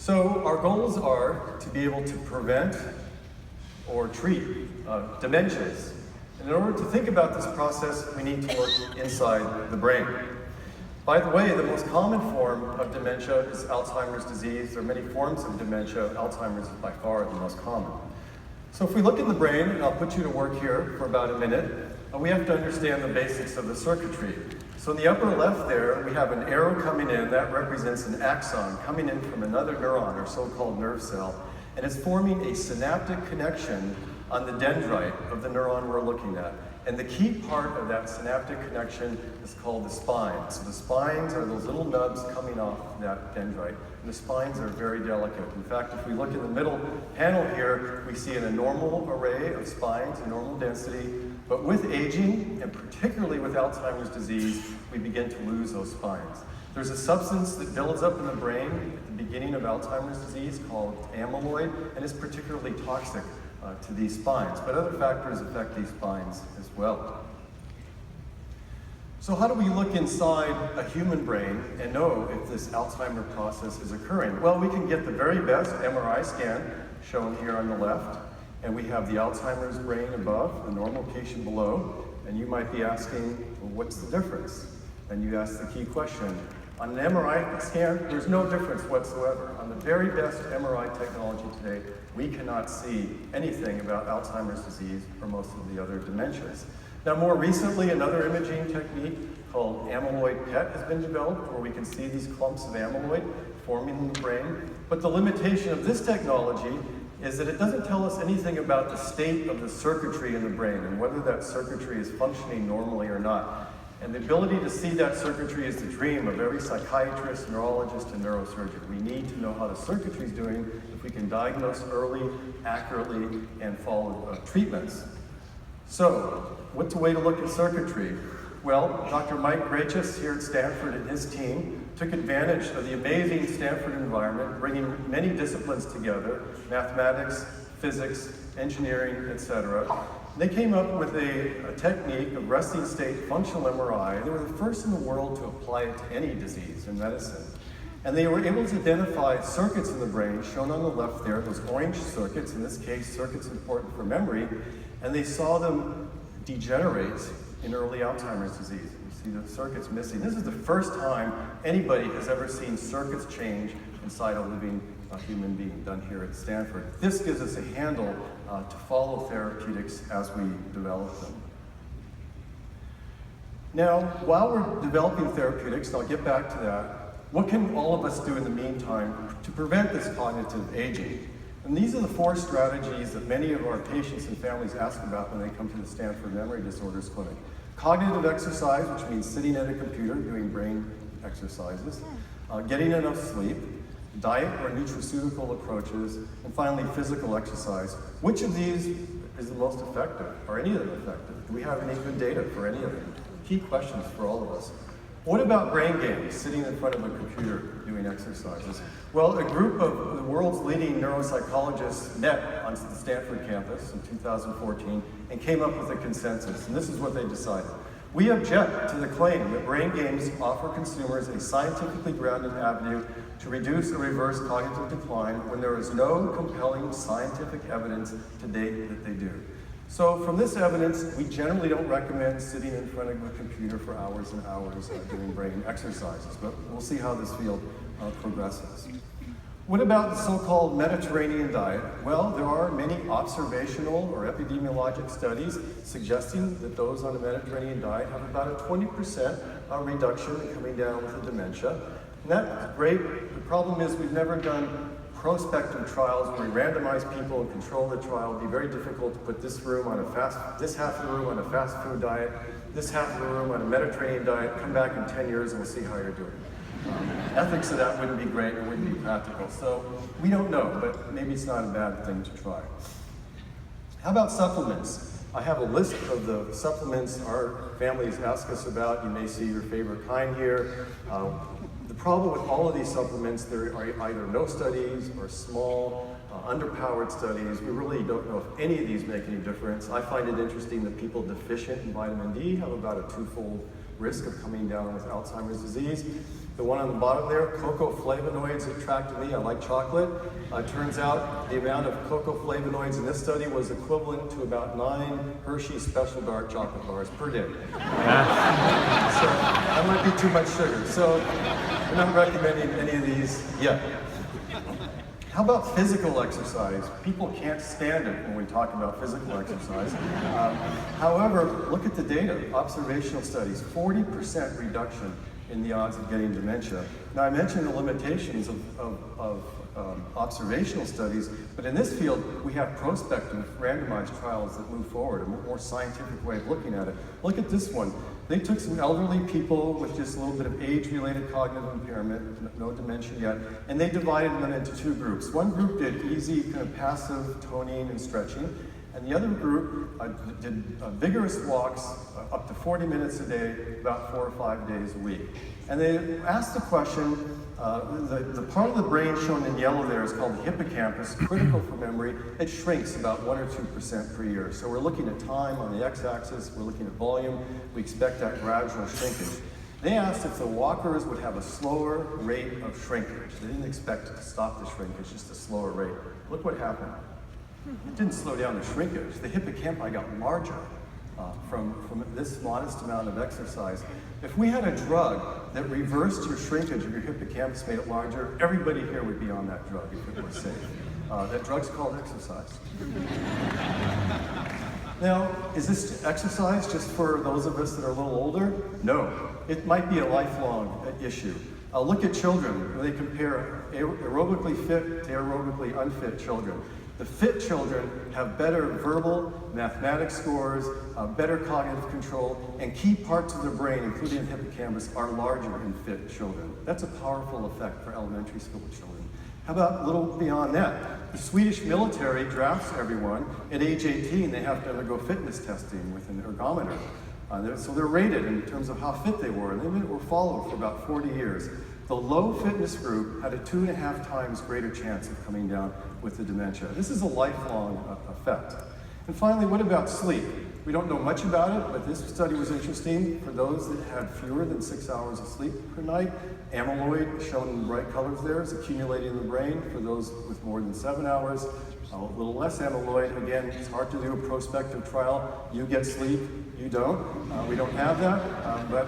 So our goals are to be able to prevent or treat dementias. And in order to think about this process, we need to look inside the brain. By the way, the most common form of dementia is Alzheimer's disease. There are many forms of dementia. Alzheimer's is by far the most common. So if we look at the brain, and I'll put you to work here for about a minute, we have to understand the basics of the circuitry. So in the upper left there, we have an arrow coming in. That represents an axon coming in from another neuron, or so-called nerve cell, and it's forming a synaptic connection on the dendrite of the neuron we're looking at. And the key part of that synaptic connection is called the spines. So the spines are those little nubs coming off that dendrite. And the spines are very delicate. In fact, if we look in the middle panel here, we see a normal array of spines, a normal density. But with aging, and particularly with Alzheimer's disease, we begin to lose those spines. There's a substance that builds up in the brain at the beginning of Alzheimer's disease called amyloid, and it's particularly toxic to these spines, but other factors affect these spines as well. So how do we look inside a human brain and know if this Alzheimer process is occurring? Well, we can get the very best MRI scan, shown here on the left, and we have the Alzheimer's brain above, the normal patient below, and you might be asking, well, what's the difference? And you ask the key question. On an MRI scan, there's no difference whatsoever. On the very best MRI technology today, we cannot see anything about Alzheimer's disease or most of the other dementias. Now, more recently, another imaging technique called amyloid PET has been developed, where we can see these clumps of amyloid forming in the brain. But the limitation of this technology is that it doesn't tell us anything about the state of the circuitry in the brain and whether that circuitry is functioning normally or not. And the ability to see that circuitry is the dream of every psychiatrist, neurologist, and neurosurgeon. We need to know how the circuitry is doing if we can diagnose early, accurately, and follow treatments. So, what's a way to look at circuitry? Well, Dr. Mike Grachus here at Stanford and his team took advantage of the amazing Stanford environment, bringing many disciplines together, mathematics, physics, engineering, etc. They came up with a technique of resting state functional MRI. They were the first in the world to apply it to any disease in medicine. And they were able to identify circuits in the brain, shown on the left there, those orange circuits, in this case, circuits important for memory, and they saw them degenerate in early Alzheimer's disease. You see the circuits missing. This is the first time anybody has ever seen circuits change inside a living human being, done here at Stanford. This gives us a handle to follow therapeutics as we develop them. Now, while we're developing therapeutics, and I'll get back to that, what can all of us do in the meantime to prevent this cognitive aging? And these are the 4 strategies that many of our patients and families ask about when they come to the Stanford Memory Disorders Clinic. Cognitive exercise, which means sitting at a computer doing brain exercises, getting enough sleep, diet or nutraceutical approaches, and finally physical exercise. Which of these is the most effective? Are any of them effective? Do we have any good data for any of them? Key questions for all of us. What about brain games, sitting in front of a computer doing exercises? Well, a group of the world's leading neuropsychologists met on the Stanford campus in 2014 and came up with a consensus, and this is what they decided. We object to the claim that brain games offer consumers a scientifically grounded avenue to reduce or reverse cognitive decline when there is no compelling scientific evidence to date that they do. So from this evidence, we generally don't recommend sitting in front of a computer for hours and hours doing brain exercises, but we'll see how this field progresses. What about the so-called Mediterranean diet? Well, there are many observational or epidemiologic studies suggesting that those on a Mediterranean diet have about a 20% reduction in coming down with a dementia. And that's great. The problem is we've never done prospective trials where we randomize people and control the trial. It'd be very difficult to put this half of the room on a fast food diet, this half of the room on a Mediterranean diet, come back in 10 years and we'll see how you're doing. Ethics of that wouldn't be great, it wouldn't be practical. So we don't know, but maybe it's not a bad thing to try. How about supplements? I have a list of the supplements our families ask us about. You may see your favorite kind here. The problem with all of these supplements, there are either no studies or small, underpowered studies. We really don't know if any of these make any difference. I find it interesting that people deficient in vitamin D have about a 2-fold risk of coming down with Alzheimer's disease. The one on the bottom there, cocoa flavonoids attracted me. I like chocolate. Turns out the amount of cocoa flavonoids in this study was equivalent to about 9 Hershey Special Dark chocolate bars per day. So that might be too much sugar. So I'm not recommending any of these yet. How about physical exercise? People can't stand it when we talk about physical exercise. However, look at the data. Observational studies, 40% reduction in the odds of getting dementia. Now, I mentioned the limitations of observational studies, but in this field, we have prospective randomized trials that move forward, a more scientific way of looking at it. Look at this one. They took some elderly people with just a little bit of age-related cognitive impairment, no dementia yet, and they divided them into 2 groups. One group did easy, kind of passive toning and stretching, and the other group did vigorous walks up to 40 minutes a day, about 4 or 5 days a week. And they asked the question, the part of the brain shown in yellow there is called the hippocampus, critical for memory. It shrinks about 1 or 2% per year. So we're looking at time on the x-axis, we're looking at volume. We expect that gradual shrinkage. They asked if the walkers would have a slower rate of shrinkage. They didn't expect it to stop the shrinkage, just a slower rate. Look what happened. It didn't slow down the shrinkage. The hippocampi got larger from this modest amount of exercise. If we had a drug that reversed your shrinkage of your hippocampus, made it larger, everybody here would be on that drug if it were safe. That drug's called exercise. Now, is this exercise just for those of us that are a little older? No. It might be a lifelong issue. Look at children. They compare aerobically fit to aerobically unfit children. The fit children have better verbal, mathematics scores, better cognitive control, and key parts of their brain, including the hippocampus, are larger in fit children. That's a powerful effect for elementary school children. How about a little beyond that? The Swedish military drafts everyone. At age 18, they have to undergo fitness testing with an ergometer. So they're rated in terms of how fit they were, and they were followed for about 40 years. The low fitness group had a 2.5 times greater chance of coming down with the dementia. This is a lifelong effect. And finally, what about sleep? We don't know much about it, but this study was interesting. For those that had fewer than 6 hours of sleep per night, amyloid, shown in bright colors there, is accumulating in the brain. For those with more than 7 hours, a little less amyloid. Again, it's hard to do a prospective trial. You get sleep, you don't. We don't have that, but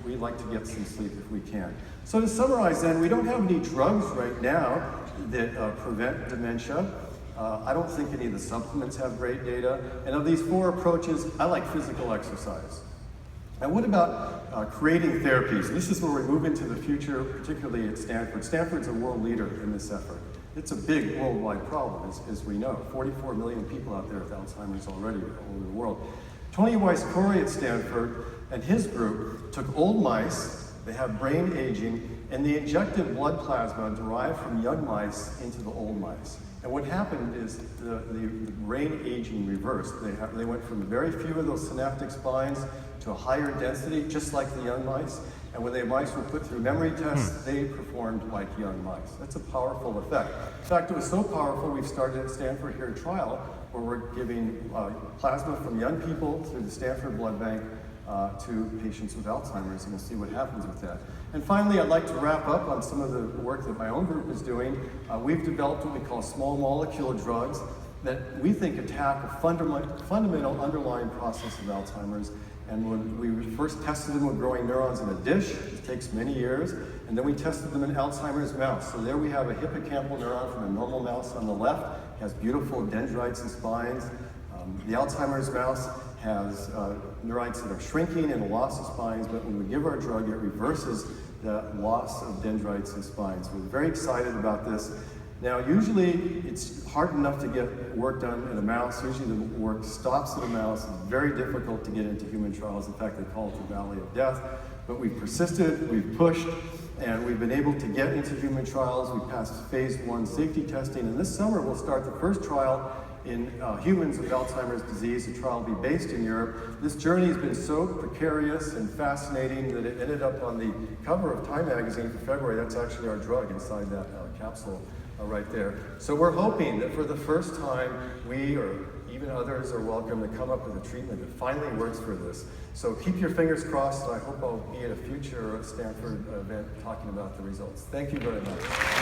we like to get some sleep if we can. So to summarize then, we don't have any drugs right now that prevent dementia. I don't think any of the supplements have great data. And of these 4 approaches, I like physical exercise. And what about creating therapies? This is where we move into the future, particularly at Stanford. Stanford's a world leader in this effort. It's a big worldwide problem, as we know. 44 million people out there with Alzheimer's already all over the world. Tony Weiss-Corey at Stanford and his group took old mice, they have brain aging, and they injected blood plasma derived from young mice into the old mice. And what happened is the brain aging reversed. They went from very few of those synaptic spines to a higher density, just like the young mice. And when the mice were put through memory tests, they performed like young mice. That's a powerful effect. In fact, it was so powerful, we've started at Stanford here a trial where we're giving plasma from young people through the Stanford Blood Bank to patients with Alzheimer's, and we'll see what happens with that. And finally, I'd like to wrap up on some of the work that my own group is doing. We've developed what we call small molecule drugs that we think attack a fundamental underlying process of Alzheimer's. And when we first tested them with growing neurons in a dish, it takes many years, and then we tested them in Alzheimer's mouse. So there we have a hippocampal neuron from a normal mouse on the left. It has beautiful dendrites and spines. The Alzheimer's mouse has neurites that are shrinking and a loss of spines, but when we give our drug, it reverses the loss of dendrites and spines. We're very excited about this. Now, usually it's hard enough to get work done in a mouse. Usually the work stops in a mouse. It's very difficult to get into human trials. In fact, they call it the valley of death. But we've persisted, we've pushed, and we've been able to get into human trials. We passed phase 1 safety testing, and this summer we'll start the first trial in humans with Alzheimer's disease. The trial will be based in Europe. This journey has been so precarious and fascinating that it ended up on the cover of Time magazine for February. That's actually our drug inside that capsule right there. So we're hoping that for the first time, we or even others are welcome to come up with a treatment that finally works for this. So keep your fingers crossed, and I hope I'll be at a future Stanford event talking about the results. Thank you very much.